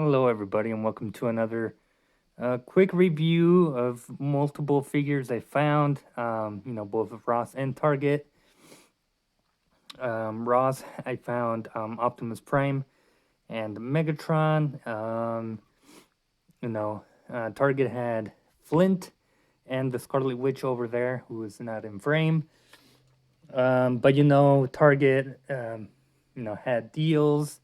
Hello, everybody, and welcome to another quick review of multiple figures I found. Both of Ross and Target. Ross, I found Optimus Prime and Megatron. Target had Flint and the Scarlet Witch over there, who is not in frame. But Target, had deals,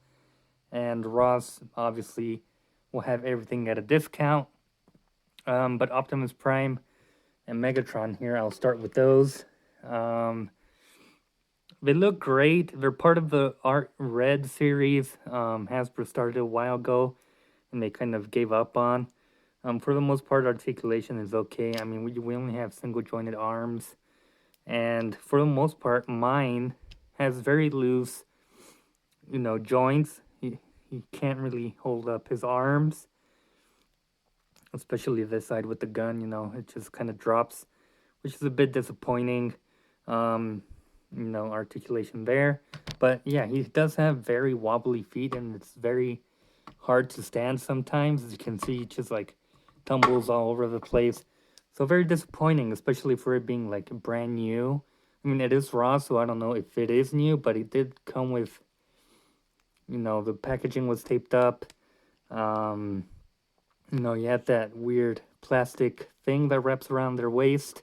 and Ross obviously will have everything at a discount. But Optimus Prime and Megatron here, I'll start with those. Um, they look great. They're part of the Art Red series. Hasbro started a while ago, and they kind of gave up on. For the most part, articulation is okay. I mean, we only have single jointed arms, and for the most part, mine has very loose, joints. He can't really hold up his arms, especially this side with the gun. It just kind of drops, which is a bit disappointing. Um, Articulation there. But yeah, he does have very wobbly feet, and it's very hard to stand sometimes. As you can see, he just like tumbles all over the place. So very disappointing, especially for it being like brand new. I mean, it is raw, so I don't know if it is new, but it did come with, the packaging was taped up. Um, you had that weird plastic thing that wraps around their waist.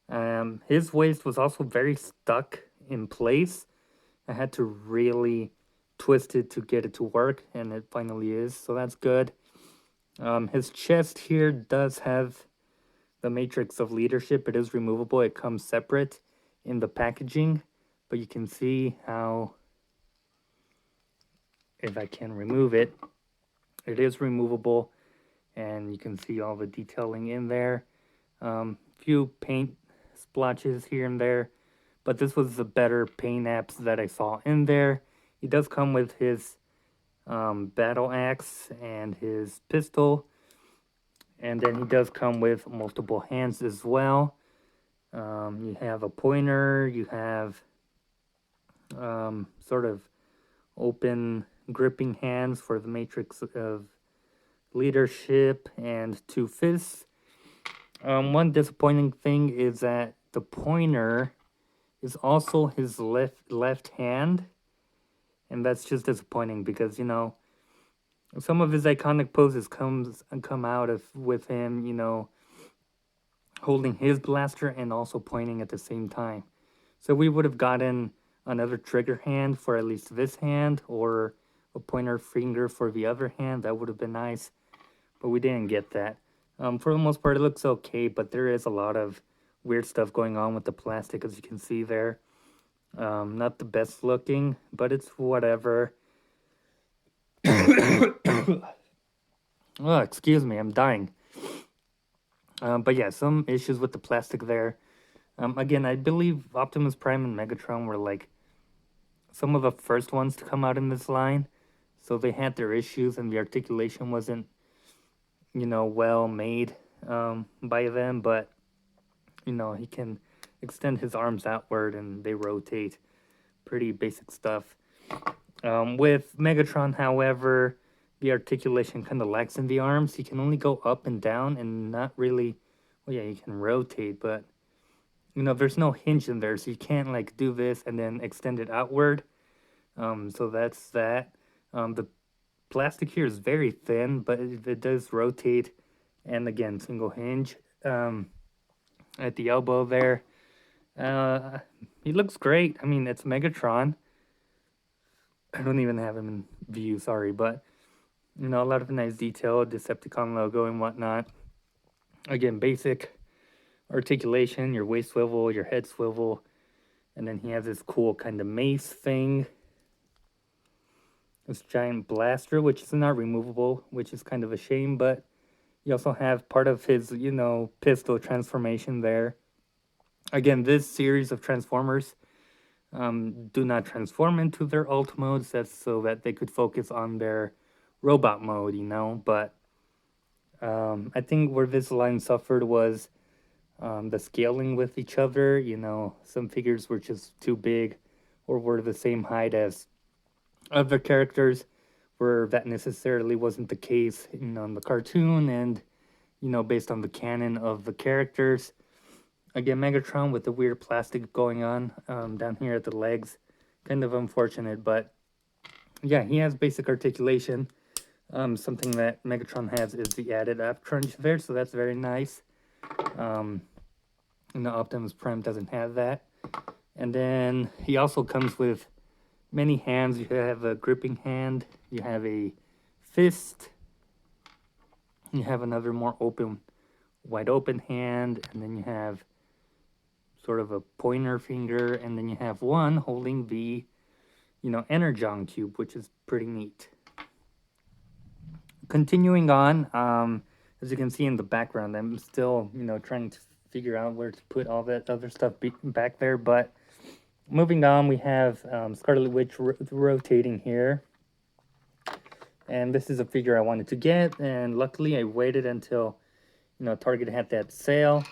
His waist was also very stuck in place. I had to really twist it to get it to work, and it finally is, so that's good. His chest here does have the matrix of leadership. It is removable, it comes separate in the packaging, but you can see how, if I can remove it, it is removable, and you can see all the detailing in there. Few paint splotches here and there, but this was the better paint apps that I saw in there. He does come with his battle axe and his pistol, and then he does come with multiple hands as well. You have a pointer, you have sort of open gripping hands for the matrix of leadership, and two fists. One disappointing thing is that the pointer is also his left hand, and that's just disappointing because some of his iconic poses come out of with him, holding his blaster and also pointing at the same time. So we would have gotten another trigger hand for at least this hand, or a pointer finger for the other hand. That would have been nice, but we didn't get that. For the most part, it looks okay, but there is a lot of weird stuff going on with the plastic, as you can see there. Not the best looking, but it's whatever. Oh, excuse me, I'm dying. But yeah, some issues with the plastic there. Again, I believe Optimus Prime and Megatron were like some of the first ones to come out in this line, so they had their issues, and the articulation wasn't, well made by them. But he can extend his arms outward, and they rotate. Pretty basic stuff. With Megatron, however, the articulation kind of lacks in the arms. He can only go up and down and not really. Well, yeah, he can rotate, but there's no hinge in there, so you can't like do this and then extend it outward. So that's that. The plastic here is very thin, but it does rotate, and again, single hinge at the elbow there. He looks great. I mean, it's Megatron. I don't even have him in view, sorry, but a lot of nice detail, Decepticon logo and whatnot. Again, basic articulation, your waist swivel, your head swivel, and then he has this cool kind of mace thing. This giant blaster, which is not removable, which is kind of a shame, but you also have part of his, pistol transformation there. Again, this series of Transformers do not transform into their alt modes. That's so that they could focus on their robot mode, But I think where this line suffered was the scaling with each other. Some figures were just too big or were the same height as other characters. where that necessarily wasn't the case, in the cartoon and, based on the canon of the characters. Again, Megatron with the weird plastic going on down here at the legs. Kind of unfortunate, but yeah, he has basic articulation. Something that Megatron has is the added ab crunch there, so that's very nice. Optimus Prime doesn't have that. And then he also comes with many hands. You have a gripping hand, you have a fist, you have another more wide open hand, and then you have sort of a pointer finger, and then you have one holding the, Energon cube, which is pretty neat. Continuing on, as you can see in the background, I'm still, trying to figure out where to put all that other stuff back there, but moving on, we have Scarlet Witch rotating here. And this is a figure I wanted to get, and luckily I waited until, Target had that sale.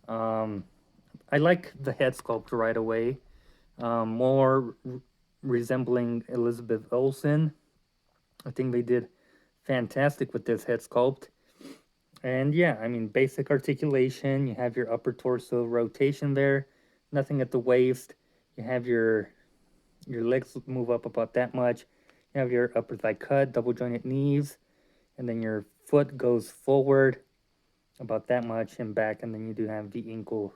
I like the head sculpt right away. More resembling Elizabeth Olsen. I think they did fantastic with this head sculpt. And yeah, I mean, basic articulation. You have your upper torso rotation there. Nothing at the waist. You have your legs move up about that much. You have your upper thigh cut, double jointed knees, and then your foot goes forward about that much and back, and then you do have the ankle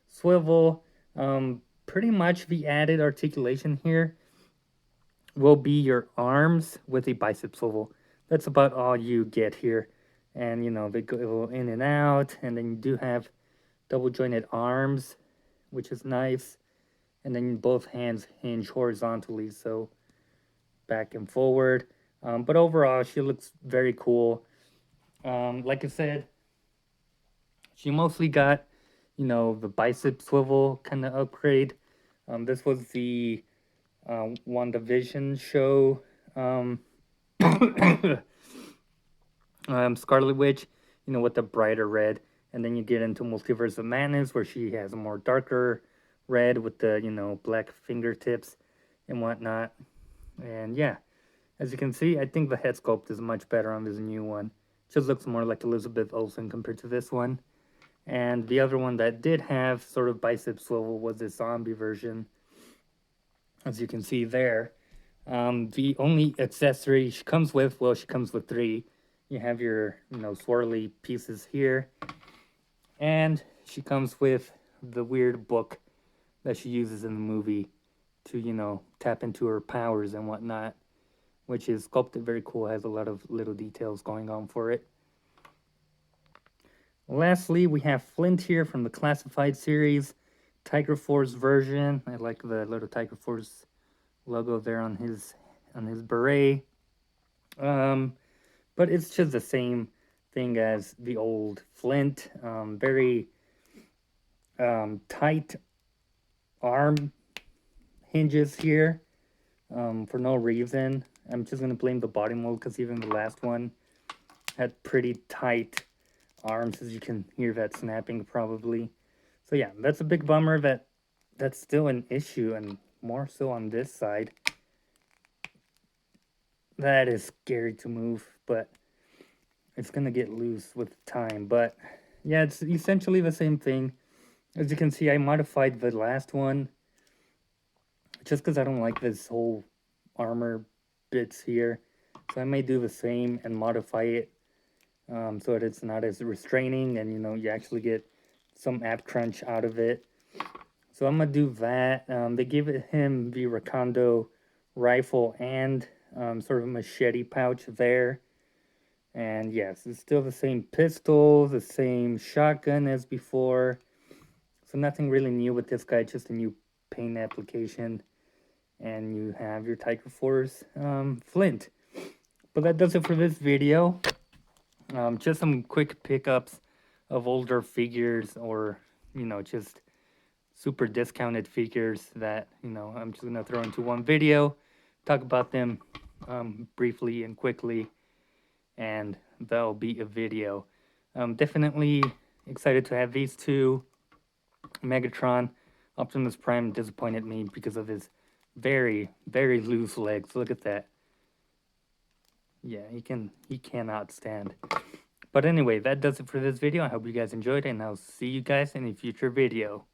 swivel. Pretty much the added articulation here will be your arms with a bicep swivel. That's about all you get here. And they go in and out, and then you do have double jointed arms, which is nice. And then both hands hinge horizontally, so back and forward. But overall, she looks very cool. Like I said, she mostly got, the bicep swivel kind of upgrade. This was the WandaVision show. Scarlet Witch, with the brighter red. And then you get into Multiverse of Madness, where she has a more darker red with the, black fingertips and whatnot. And yeah, as you can see, I think the head sculpt is much better on this new one. Just looks more like Elizabeth Olsen compared to this one. And the other one that did have sort of bicep swivel was the zombie version, as you can see there. The only accessory she comes with, well, she comes with 3. You have your, swirly pieces here. And she comes with the weird book that she uses in the movie to, tap into her powers and whatnot, which is sculpted very cool, has a lot of little details going on for it. Lastly, we have Flint here from the Classified series, Tiger Force version. I like the little Tiger Force logo there on his beret. But it's just the same thing as the old Flint. Very tight arm hinges here for no reason. I'm just going to blame the body mold, because even the last one had pretty tight arms, as you can hear that snapping probably. So yeah, that's a big bummer that's still an issue, and more so on this side. That is scary to move, but it's going to get loose with time. But yeah, it's essentially the same thing. As you can see, I modified the last one just because I don't like this whole armor bits here. So I may do the same and modify it so that it's not as restraining, and you actually get some ab crunch out of it. So I'm going to do that. They give him the Recondo rifle and sort of a machete pouch there. And yes, it's still the same pistol, the same shotgun as before. So nothing really new with this guy, just a new paint application. And you have your Tiger Force Flint. But that does it for this video. Just some quick pickups of older figures, or, just super discounted figures that, I'm just going to throw into one video, talk about them briefly and quickly, and that'll be a video. Definitely excited to have these two. Megatron, Optimus Prime disappointed me because of his very, very loose legs. Look at that. Yeah, he cannot stand. But anyway, that does it for this video. I hope you guys enjoyed, and I'll see you guys in a future video.